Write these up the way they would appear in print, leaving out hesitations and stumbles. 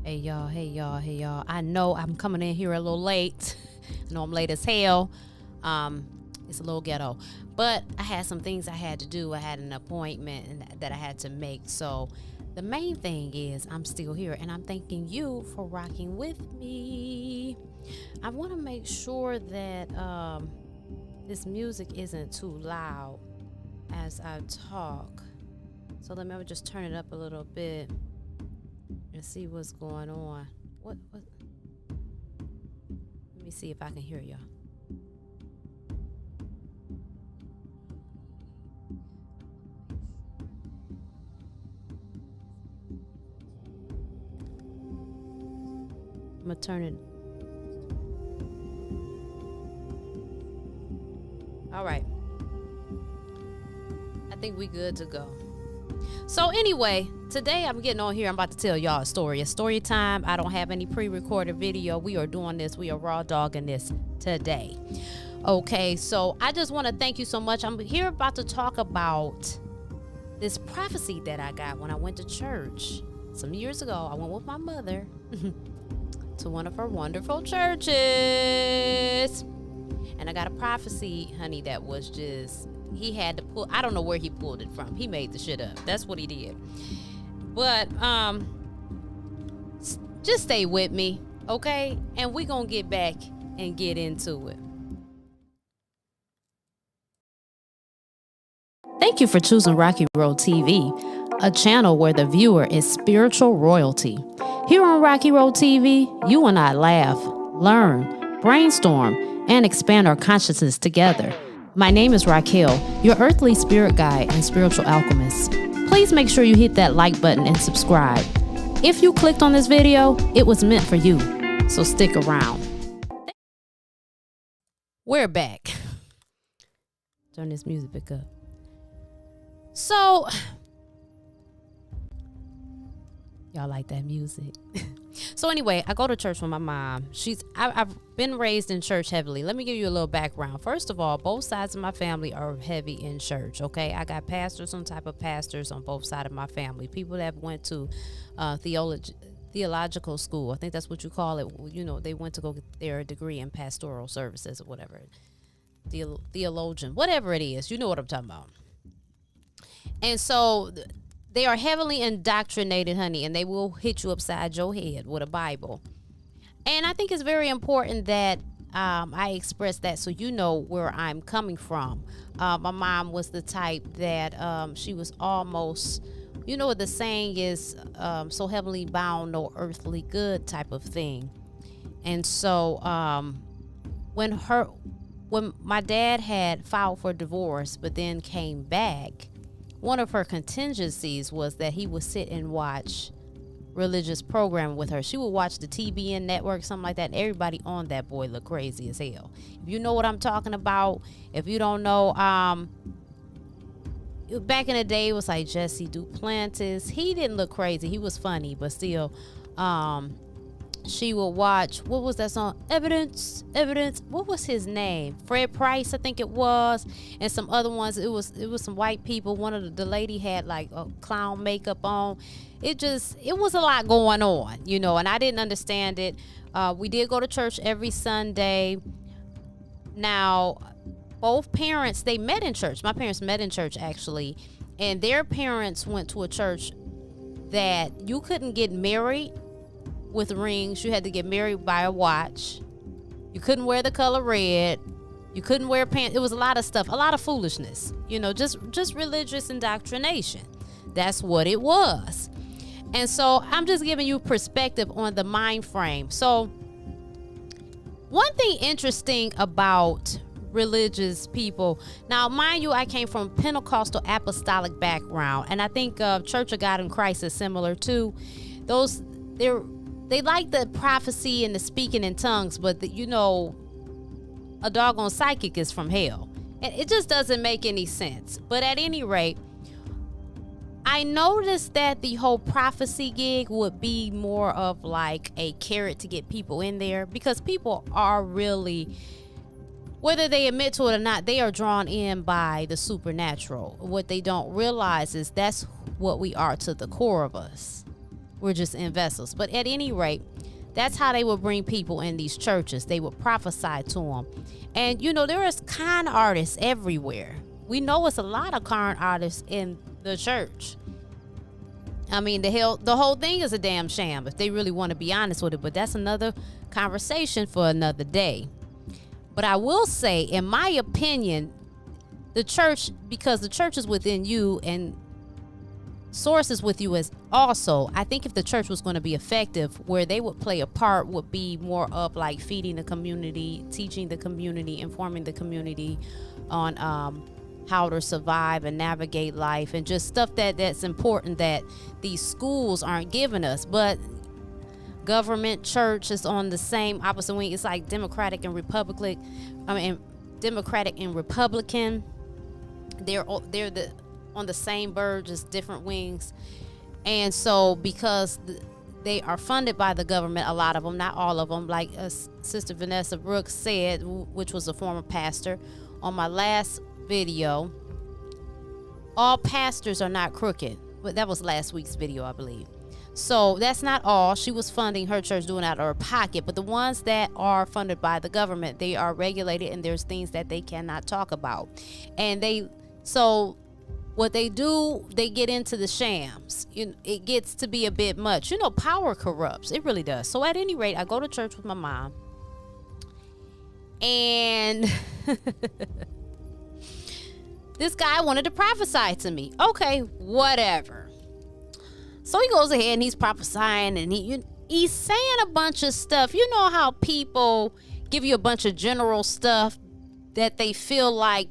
Hey y'all, hey y'all, hey y'all. I know I'm coming in here a little late. I know I'm late as hell. It's a little ghetto. But I had some things I had to do. I had an appointment that I had to make. So the main thing is I'm still here, and I'm thanking you for rocking with me. I want to make sure that this music isn't too loud as I talk. So let me just turn it up a little bit and see what's going on. What? Let me see if I can hear y'all. I'm gonna turn it. All right. I think we good to go. So anyway, today I'm getting on here. I'm about to tell y'all a story. A story time. I don't have any pre-recorded video. We are doing this. We are raw dogging this today. Okay, so I just want to thank you so much. I'm here about to talk about this prophecy that I got when I went to church some years ago. I went with my mother to one of her wonderful churches, and I got a prophecy, honey, that was just, he had to pull, I don't know where he pulled it from. He made the shit up. That's what he did. But just stay with me, okay? And we gonna get back and get into it. Thank you for choosing Racqi Road TV, a channel where the viewer is spiritual royalty. Here on Racqi Road TV, you and I laugh, learn, brainstorm, and expand our consciousness together. My name is Racquel, your earthly spirit guide and spiritual alchemist. Please make sure you hit that like button and subscribe. If you clicked on this video, it was meant for you, so stick around. We're back. Turn this music back up. So, y'all like that music? So anyway, I go to church with my mom. I've been raised in church heavily. Let me give you a little background. First of all, both sides of my family are heavy in church, okay? I got pastors, some type of pastors on both sides of my family. People that went to theological school. I think that's what you call it. You know, they went to go get their degree in pastoral services or whatever. Theologian, whatever it is. You know what I'm talking about. And so they are heavily indoctrinated, honey, and they will hit you upside your head with a Bible. And I think it's very important that I express that so you know where I'm coming from. My mom was the type that she was almost, you know what the saying is, so heavenly bound, no earthly good type of thing. And so when my dad had filed for divorce but then came back, one of her contingencies was that he would sit and watch religious programming with her. She would watch the TBN network, something like that. And everybody on that boy looked crazy as hell. If you know what I'm talking about, if you don't know, back in the day, it was like Jesse Duplantis. He didn't look crazy. He was funny, but still, she would watch, what was that song? Evidence. What was his name? Fred Price, I think it was, and some other ones. It was some white people. One of the lady had like a clown makeup on. It was a lot going on, you know, and I didn't understand it. We did go to church every Sunday. Now, both parents, they met in church. My parents met in church actually, and their parents went to a church that you couldn't get married with rings. You had to get married by a watch. You couldn't wear the color red. You couldn't wear pants. It was a lot of stuff, a lot of foolishness, you know, just religious indoctrination. That's what it was. And so I'm just giving you perspective on the mind frame. So one thing interesting about religious people, now mind you, I came from Pentecostal apostolic background, and I think Church of God in Christ is similar too. They like the prophecy and the speaking in tongues, but you know, a doggone psychic is from hell. And it just doesn't make any sense. But at any rate, I noticed that the whole prophecy gig would be more of like a carrot to get people in there, because people are really, whether they admit to it or not, they are drawn in by the supernatural. What they don't realize is that's what we are to the core of us. We're just in vessels. But at any rate, that's how they would bring people in these churches. They would prophesy to them. And, you know, there is con artists everywhere. We know it's a lot of con artists in the church. I mean, the whole thing is a damn sham if they really want to be honest with it. But that's another conversation for another day. But I will say, in my opinion, the church, because the church is within you and source is with you as also, I think if the church was going to be effective, where they would play a part would be more of like feeding the community, teaching the community, informing the community on how to survive and navigate life, and just stuff that's important that these schools aren't giving us. But government, church is on the same opposite wing. It's like Democratic and Republican. They're on the same bird, just different wings. And so because they are funded by the government, a lot of them, not all of them, like Sister Vanessa Brooks said, which was a former pastor on my last video, all pastors are not crooked. But that was last week's video, I believe. So that's not all. She was funding her church, doing it out of her pocket. But the ones that are funded by the government, they are regulated, and there's things that they cannot talk about. And so what they do, they get into the shams. It gets to be a bit much. You know, power corrupts. It really does. So at any rate, I go to church with my mom. And this guy wanted to prophesy to me. Okay, whatever. So he goes ahead and he's prophesying, and he's saying a bunch of stuff. You know how people give you a bunch of general stuff that they feel like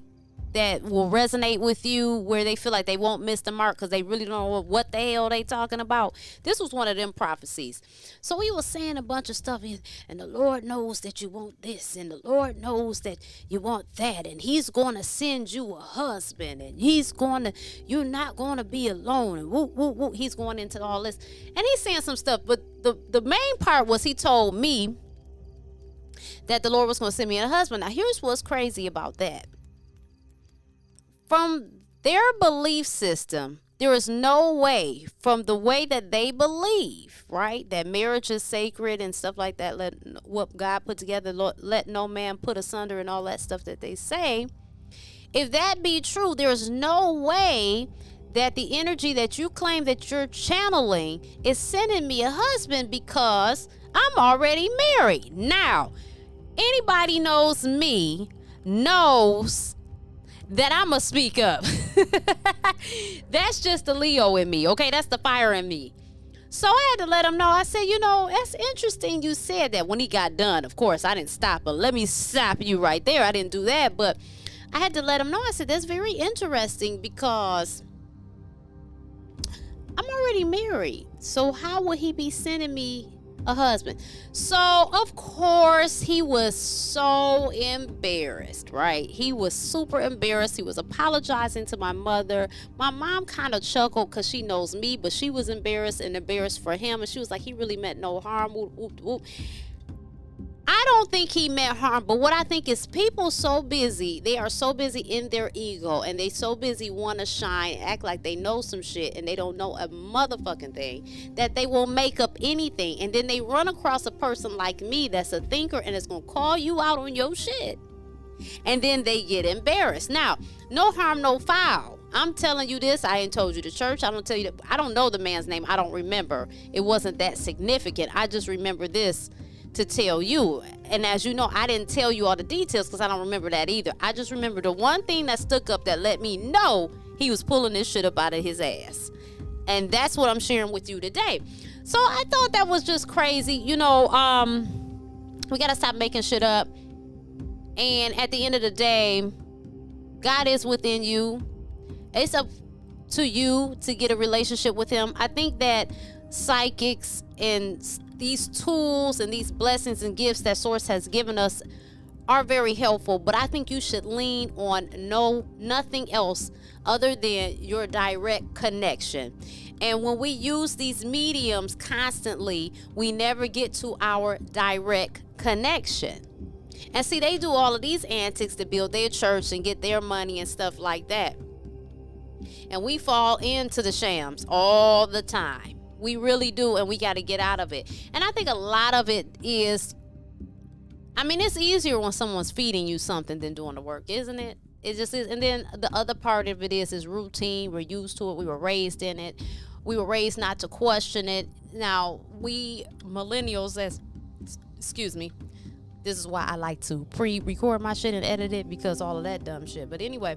that will resonate with you, where they feel like they won't miss the mark because they really don't know what the hell they talking about. This was one of them prophecies. So he was saying a bunch of stuff, and the Lord knows that you want this, and the Lord knows that you want that, and he's going to send you a husband, and you're not going to be alone, and woo, woo, woo. He's going into all this, and he's saying some stuff. But the main part was he told me that the Lord was going to send me a husband. Now, here's what's crazy about that. From their belief system, there is no way, from the way that they believe, right, that marriage is sacred and stuff like that, let what God put together, let no man put asunder, and all that stuff that they say. If that be true, there's no way that the energy that you claim that you're channeling is sending me a husband, because I'm already married. Now, anybody knows me knows that I'ma speak up. That's just the Leo in me, okay? That's the fire in me. So I had to let him know. I said, that's interesting you said that. When he got done, of course, I didn't stop, but let me stop you right there. I didn't do that, but I had to let him know. I said, that's very interesting, because I'm already married. So how would he be sending me a husband? So of course he was so embarrassed, right? He was super embarrassed. He was apologizing to my mother. My mom kind of chuckled because she knows me, but she was embarrassed for him, and she was like, he really meant no harm. Whoop, whoop, whoop. I don't think he meant harm, but what I think is people so busy, they are so busy in their ego, and they so busy want to shine, act like they know some shit, and they don't know a motherfucking thing, that they will make up anything. And then they run across a person like me that's a thinker and is going to call you out on your shit, and then they get embarrassed. Now, no harm, no foul. I'm telling you this. I ain't told you the church. I don't tell you that. I don't know the man's name. I don't remember. It wasn't that significant. I just remember this to tell you. And as you know, I didn't tell you all the details because I don't remember that either. I just remember the one thing that stuck up that let me know he was pulling this shit up out of his ass. And that's what I'm sharing with you today. So I thought that was just crazy. We gotta stop making shit up. And at the end of the day, God is within you. It's up to you to get a relationship with him. I think that psychics and these tools and these blessings and gifts that Source has given us are very helpful, but I think you should lean on nothing else other than your direct connection. And when we use these mediums constantly, we never get to our direct connection. And see, they do all of these antics to build their church and get their money and stuff like that. And we fall into the shams all the time. We really do, and we got to get out of it. And I think a lot of it is, I mean, it's easier when someone's feeding you something than doing the work, isn't it? It just is. And then the other part of it is routine. We're used to it. We were raised in it. We were raised not to question it. Now, we millennials, excuse me, this is why I like to pre-record my shit and edit it, because all of that dumb shit. But anyway,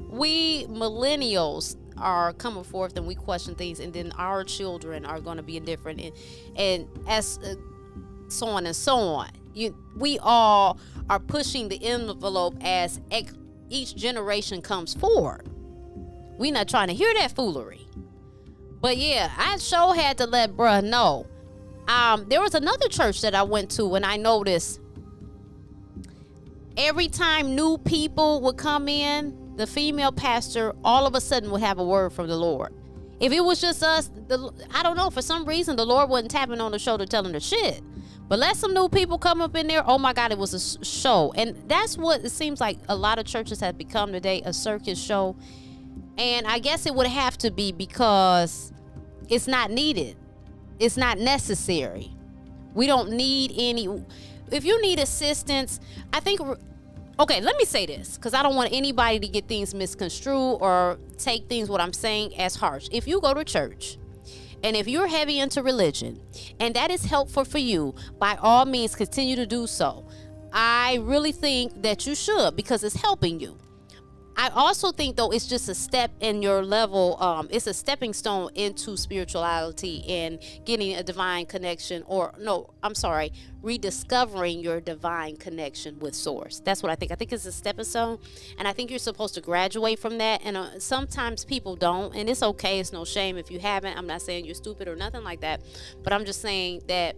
we millennials are coming forth and we question things, and then our children are going to be different, and as so on and so on. We all are pushing the envelope as each generation comes forward. We not trying to hear that foolery. But yeah, I sure had to let bruh know. There was another church that I went to, and I noticed every time new people would come in, the female pastor all of a sudden would have a word from the Lord. If it was just us, I don't know, for some reason the Lord wasn't tapping on the shoulder telling her shit. But let some new people come up in there, oh my God, it was a show. And that's what it seems like a lot of churches have become today, a circus show. And I guess it would have to be because it's not needed. It's not necessary. We don't need any. If you need assistance, I think, okay, let me say this, because I don't want anybody to get things misconstrued or take things what I'm saying as harsh. If you go to church, and if you're heavy into religion and that is helpful for you, by all means continue to do so. I really think that you should, because it's helping you. I also think, though, it's just a step in your level. It's a stepping stone into spirituality and getting a divine connection, rediscovering your divine connection with Source. That's what I think. I think it's a stepping stone, and I think you're supposed to graduate from that. And sometimes people don't, and it's okay. It's no shame if you haven't. I'm not saying you're stupid or nothing like that, but I'm just saying that,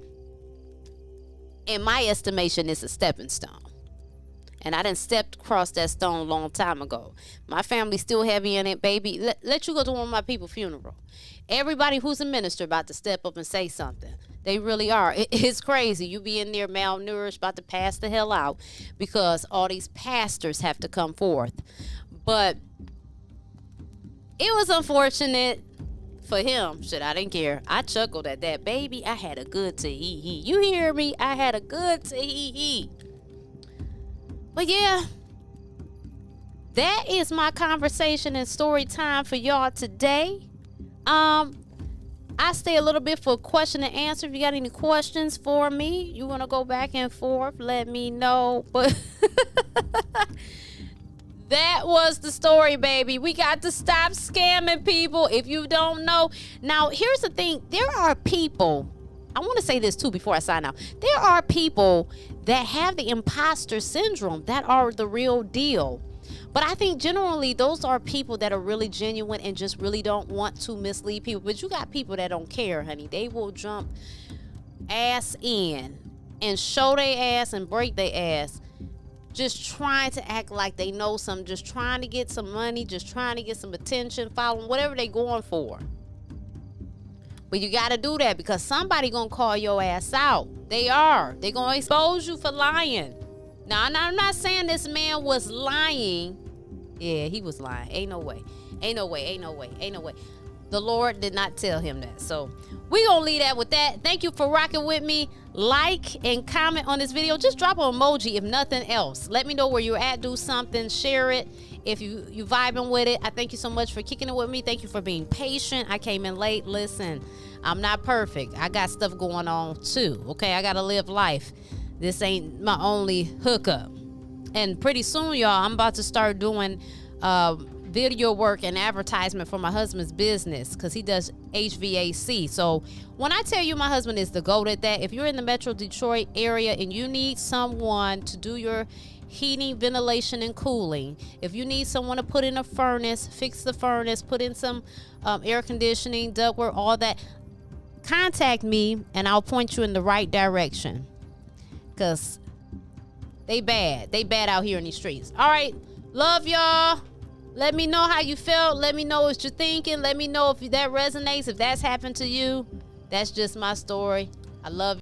in my estimation, it's a stepping stone. And I done stepped across that stone a long time ago. My family's still heavy in it, baby. Let you go to one of my people's funeral. Everybody who's a minister about to step up and say something. They really are. It's crazy. You be in there malnourished, about to pass the hell out, because all these pastors have to come forth. But it was unfortunate for him. Shit, I didn't care. I chuckled at that. Baby, I had a good tee-hee-hee. You hear me? I had a good tee-hee-hee. But yeah, that is my conversation and story time for y'all today. I stay a little bit for question and answer. If you got any questions for me, you want to go back and forth, let me know. But that was the story, baby. We got to stop scamming people. If you don't know. Now, here's the thing. There are people, I want to say this too before I sign out. There are people that have the imposter syndrome that are the real deal. But I think generally those are people that are really genuine and just really don't want to mislead people. But you got people that don't care, honey. They will jump ass in and show their ass and break their ass, just trying to act like they know something, just trying to get some money, just trying to get some attention, following whatever they going for. But you got to do that, because somebody going to call your ass out. They are. They going to expose you for lying. Now, I'm not saying this man was lying. Yeah, he was lying. Ain't no way. Ain't no way. Ain't no way. Ain't no way. The Lord did not tell him that. So we going to leave that with that. Thank you for rocking with me. Like and comment on this video. Just drop an emoji if nothing else. Let me know where you're at. Do something. Share it. If you vibing with it, I thank you so much for kicking it with me. Thank you for being patient. I came in late. Listen, I'm not perfect. I got stuff going on too. Okay, I gotta live life. This ain't my only hookup. And pretty soon, y'all, I'm about to start doing video work and advertisement for my husband's business, because he does HVAC. So when I tell you my husband is the GOAT at that, if you're in the Metro Detroit area and you need someone to do your heating, ventilation, and cooling, if you need someone to put in a furnace, fix the furnace, put in some air conditioning, ductwork, all that, contact me and I'll point you in the right direction, because they bad out here in these streets. All right, love y'all. Let me know how you felt. Let me know what you're thinking. Let me know if that resonates, if that's happened to you. That's just my story. I love you.